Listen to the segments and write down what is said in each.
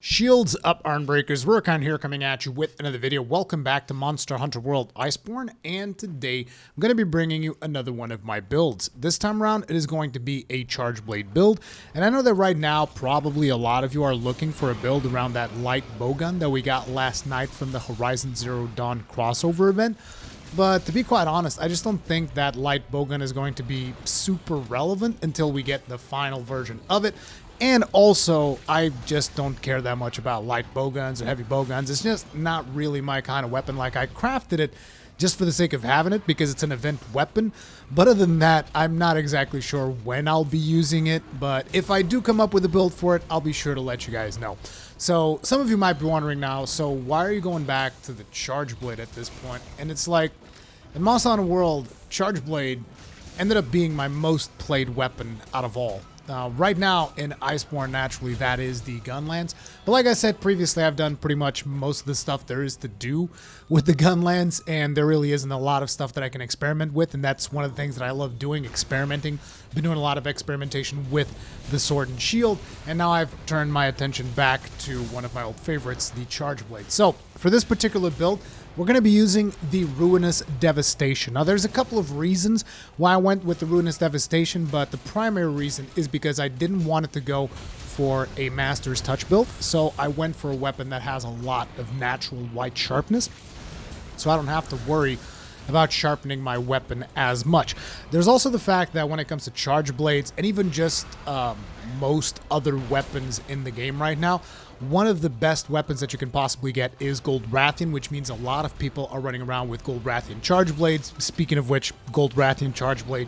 Shields up, Armbreakers. Reworking here coming at you with another video. Welcome back to Monster Hunter World Iceborne, and today I'm going to be bringing you another one of my builds. This time around it is going to be a Charge Blade build, and I know that right now probably a lot of you are looking for a build around that light bowgun that we got last night from the Horizon Zero Dawn crossover event. But to be quite honest, I just don't think that light bowgun is going to be super relevant until we get the final version of it. And also, I just don't care that much about light bowguns or heavy bowguns. It's just not really my kind of weapon. Like, I crafted it just for the sake of having it because it's an event weapon. But other than that, I'm not exactly sure when I'll be using it. But if I do come up with a build for it, I'll be sure to let you guys know. So some of you might be wondering now, so why are you going back to the Charge Blade at this point? And it's like, in Monster Hunter World, Charge Blade ended up being my most played weapon out of all. Right now in Iceborne, naturally, that is the Gunlance. But like I said previously, I've done pretty much most of the stuff there is to do with the Gunlance, and there really isn't a lot of stuff that I can experiment with, and that's one of the things that I love doing, experimenting. Been doing a lot of experimentation with the Sword and Shield, and now I've turned my attention back to one of my old favorites, the Charge Blade. So, for this particular build, we're going to be using the Ruinous Devastation. Now, there's a couple of reasons why I went with the Ruinous Devastation, but the primary reason is because I didn't want it to go for a Master's Touch build, so I went for a weapon that has a lot of natural white sharpness, so I don't have to worry about sharpening my weapon as much. There's also the fact that when it comes to Charge Blades, and even just most other weapons in the game right now, one of the best weapons that you can possibly get is Gold Rathian, which means a lot of people are running around with Gold Rathian Charge Blades. Speaking of which, Gold Rathian Charge Blade,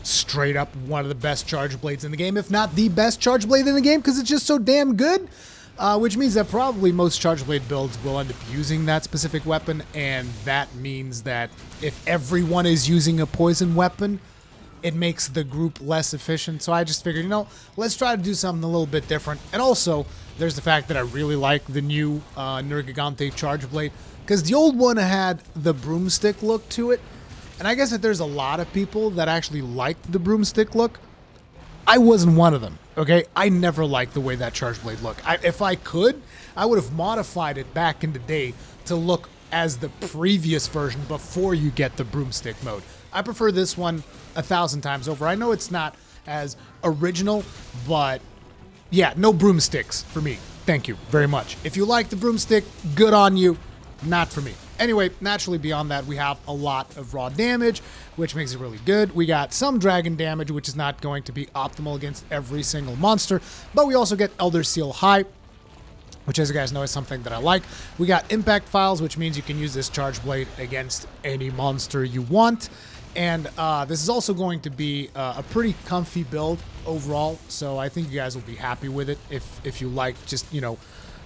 straight up one of the best Charge Blades in the game, if not the best Charge Blade in the game, because it's just so damn good. Which means that probably most Charge Blade builds will end up using that specific weapon, and that means that if everyone is using a poison weapon, it makes the group less efficient. So I just figured, you know, let's try to do something a little bit different. And also, there's the fact that I really like the new Nergigante Charge Blade, because the old one had the broomstick look to it. And I guess that there's a lot of people that actually liked the broomstick look. I wasn't one of them, okay? I never liked the way that Charge Blade looked. If I could, I would have modified it back in the day to look as the previous version before you get the broomstick mode. I prefer this one 1,000 times over. I know it's not as original, but yeah, no broomsticks for me. Thank you very much. If you like the broomstick, good on you. Not for me. Anyway, naturally beyond that, we have a lot of raw damage, which makes it really good. We got some dragon damage, which is not going to be optimal against every single monster, but we also get Elder Seal High, which, as you guys know, is something that I like. We got Impact Phials, which means you can use this Charge Blade against any monster you want. And this is also going to be a pretty comfy build overall, so I think you guys will be happy with it if you like just, you know,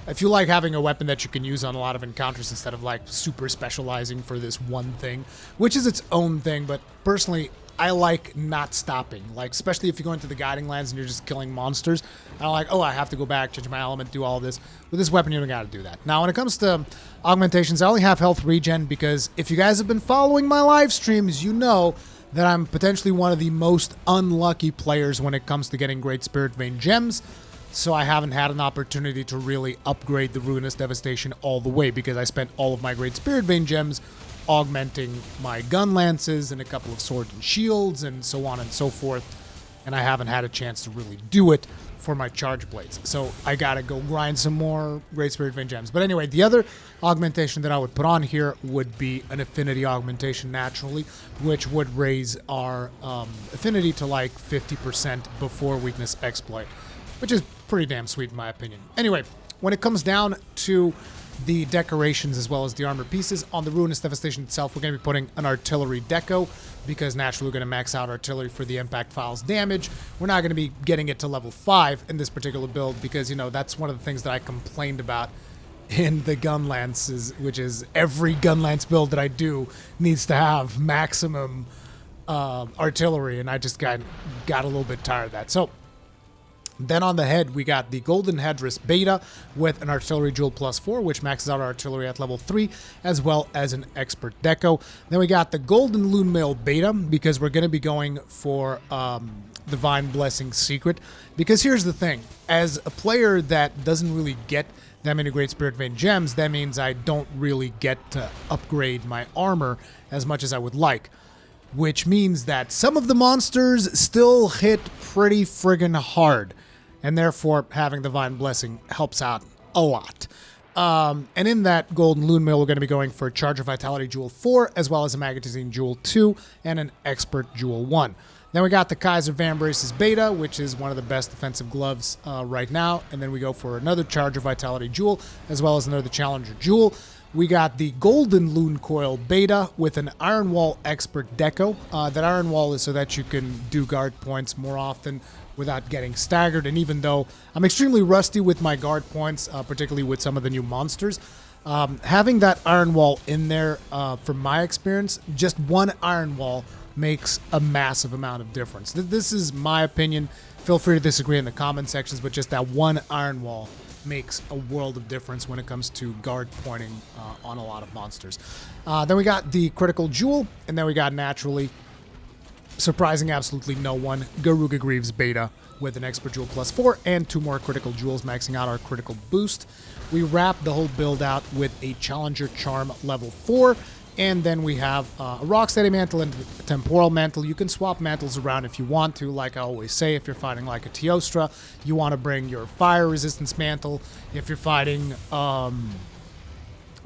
if you like having a weapon that you can use on a lot of encounters instead of like super specializing for this one thing, which is its own thing. But personally, I like not stopping, like especially if you go into the Guiding Lands and you're just killing monsters. I'm like, oh, I have to go back, change my element, do all this. With this weapon, you don't got to do that. Now, when it comes to augmentations, I only have health regen because if you guys have been following my live streams, you know that I'm potentially one of the most unlucky players when it comes to getting Great Spirit Vein gems. So I haven't had an opportunity to really upgrade the Ruinous Devastation all the way because I spent all of my Great Spirit Vein gems augmenting my gun lances and a couple of sword and shields and so on and so forth, and I haven't had a chance to really do it for my Charge Blades. So I gotta go grind some more Great Spirit Vein gems. But anyway, the other augmentation that I would put on here would be an affinity augmentation naturally, which would raise our affinity to like 50% before weakness exploit, which is pretty damn sweet in my opinion. Anyway, when it comes down to the decorations as well as the armor pieces, on the Ruinous Devastation itself, we're going to be putting an artillery deco because naturally we're going to max out artillery for the Impact Phials damage. We're not going to be getting it to level 5 in this particular build because, you know, that's one of the things that I complained about in the Gunlances, which is every Gunlance build that I do needs to have maximum artillery, and I just got a little bit tired of that. So then on the head, we got the Golden Headdress Beta with an Artillery Jewel +4, which maxes out our artillery at level 3, as well as an Expert Deco. Then we got the Golden Loon Mail Beta, because we're going to be going for Divine Blessing Secret, because here's the thing. As a player that doesn't really get that many Great Spirit Vein gems, that means I don't really get to upgrade my armor as much as I would like, which means that some of the monsters still hit pretty friggin' hard, and therefore having Divine Blessing helps out a lot. And in that Golden Loon Mill, we're going to be going for Charger Vitality Jewel 4, as well as a Magazine Jewel 2, and an Expert Jewel 1. Then we got the Kaiser Van Brace's Beta, which is one of the best defensive gloves right now. And then we go for another Charger Vitality Jewel, as well as another Challenger Jewel. We got the Golden Loon Coil Beta with an Iron Wall Expert Deco. That Iron Wall is so that you can do guard points more often without getting staggered. And even though I'm extremely rusty with my guard points, particularly with some of the new monsters, having that Iron Wall in there, from my experience, just one Iron Wall makes a massive amount of difference. This is my opinion. Feel free to disagree in the comment sections, but just that one Iron Wall makes a world of difference when it comes to guard pointing on a lot of monsters. Then we got the Critical Jewel, and then we got, naturally, surprising absolutely no one, Garuga Greaves Beta with an Expert Jewel plus 4 and 2 more Critical Jewels, maxing out our critical boost. We wrap the whole build out with a Challenger Charm level 4, and then we have a Rocksteady Mantle and a Temporal Mantle. You can swap mantles around if you want to. Like I always say, if you're fighting like a Teostra, you want to bring your Fire Resistance Mantle. If you're fighting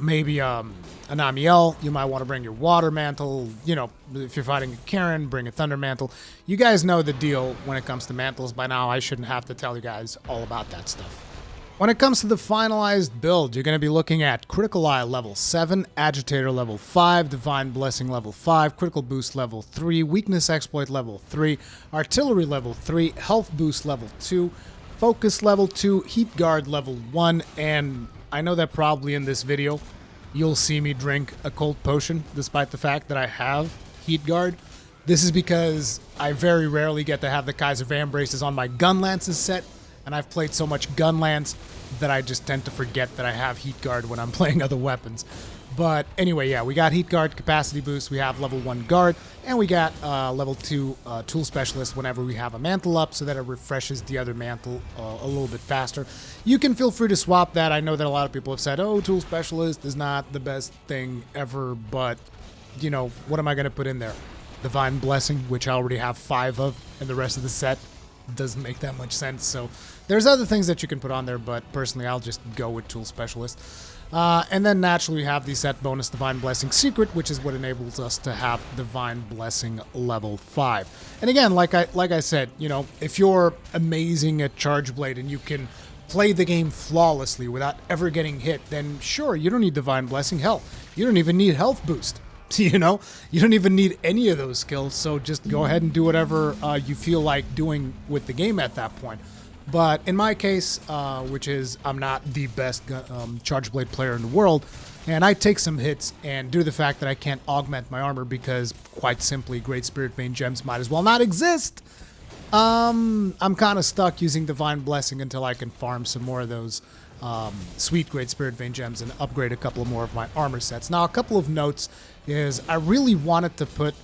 maybe an Amiel, you might want to bring your Water Mantle. You know, if you're fighting a Karen, bring a Thunder Mantle. You guys know the deal when it comes to mantles by now. I shouldn't have to tell you guys all about that stuff. When it comes to the finalized build, you're going to be looking at Critical Eye level 7, Agitator level 5, Divine Blessing level 5, Critical Boost level 3, Weakness Exploit level 3, Artillery level 3, Health Boost level 2, Focus level 2, Heat Guard level 1, and I know that probably in this video you'll see me drink a cold potion despite the fact that I have Heat Guard. This is because I very rarely get to have the Kaiser Van Braces on my Gun Lances set, and I've played so much Gun Lance that I just tend to forget that I have Heat Guard when I'm playing other weapons. But anyway, yeah, we got Heat Guard Capacity Boost, we have level 1 Guard, and we got level 2 Tool Specialist whenever we have a mantle up, so that it refreshes the other mantle a little bit faster. You can feel free to swap that. I know that a lot of people have said, oh, Tool Specialist is not the best thing ever, but, you know, what am I going to put in there? Divine Blessing, which I already have 5 of, and the rest of the set doesn't make that much sense. So there's other things that you can put on there, but personally I'll just go with Tool Specialist. And then naturally we have the set bonus Divine Blessing Secret, which is what enables us to have Divine Blessing level 5. And again, like I said, you know, if you're amazing at Charge Blade and you can play the game flawlessly without ever getting hit, then sure, you don't need Divine Blessing. Hell, you don't even need Health Boost. You know, you don't even need any of those skills, so just go ahead and do whatever you feel like doing with the game at that point. But in my case, which is I'm not the best Charge Blade player in the world, and I take some hits, and due to the fact that I can't augment my armor because, quite simply, Great Spirit Vein gems might as well not exist, I'm kind of stuck using Divine Blessing until I can farm some more of those sweet Great Spirit Vein gems and upgrade a couple more of my armor sets. Now, a couple of notes is I really wanted to put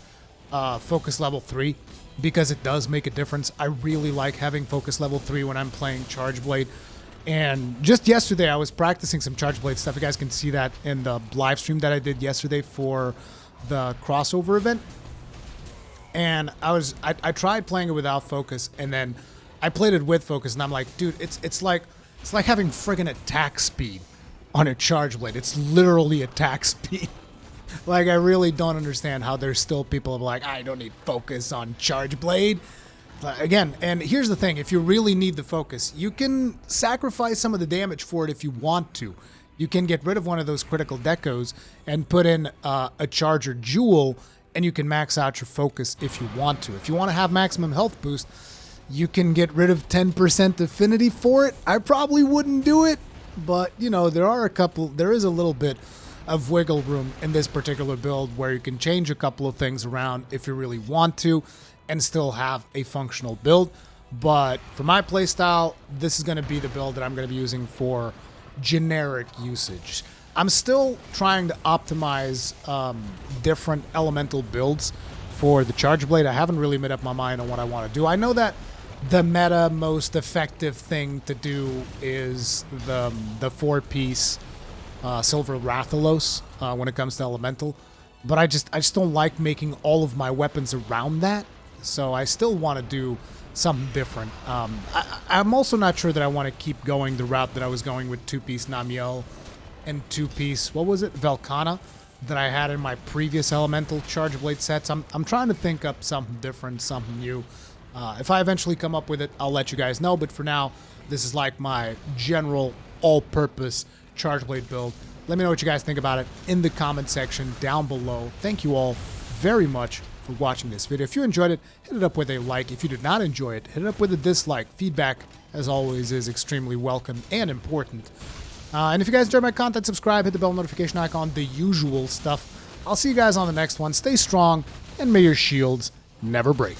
Focus level 3 because it does make a difference. I really like having Focus level 3 when I'm playing Charge Blade. And just yesterday, I was practicing some Charge Blade stuff. You guys can see that in the live stream that I did yesterday for the crossover event. And I tried playing it without Focus, and then I played it with Focus, and I'm like, dude, it's like having friggin' attack speed on a Charge Blade. It's literally attack speed. Like, I really don't understand how there's still people who are like, I don't need Focus on Charge Blade. But again, and here's the thing, if you really need the Focus, you can sacrifice some of the damage for it if you want to. You can get rid of one of those critical decos and put in a Charger Jewel, and you can max out your Focus if you want to. If you want to have maximum health boost, you can get rid of 10% affinity for it. I probably wouldn't do it, but, you know, there is a little bit of wiggle room in this particular build where you can change a couple of things around if you really want to and still have a functional build. But for my playstyle, this is going to be the build that I'm going to be using for generic usage. I'm still trying to optimize different elemental builds for the Charge Blade. I haven't really made up my mind on what I want to do. I know that the meta most effective thing to do is the 4-piece Silver Rathalos when it comes to Elemental. But I just don't like making all of my weapons around that. So I still want to do something different. I'm also not sure that I want to keep going the route that I was going with 2-piece Namiel and 2-piece, what was it, Velcana, that I had in my previous Elemental Charge Blade sets. I'm trying to think up something different, something new. If I eventually come up with it, I'll let you guys know. But for now, this is like my general all-purpose Charge Blade build. Let me know what you guys think about it in the comment section down below. Thank you all very much for watching this video. If you enjoyed it, hit it up with a like. If you did not enjoy it, hit it up with a dislike. Feedback, as always, is extremely welcome and important. And if you guys enjoyed my content, subscribe, hit the bell notification icon, the usual stuff. I'll see you guys on the next one. Stay strong, and may your shields never break.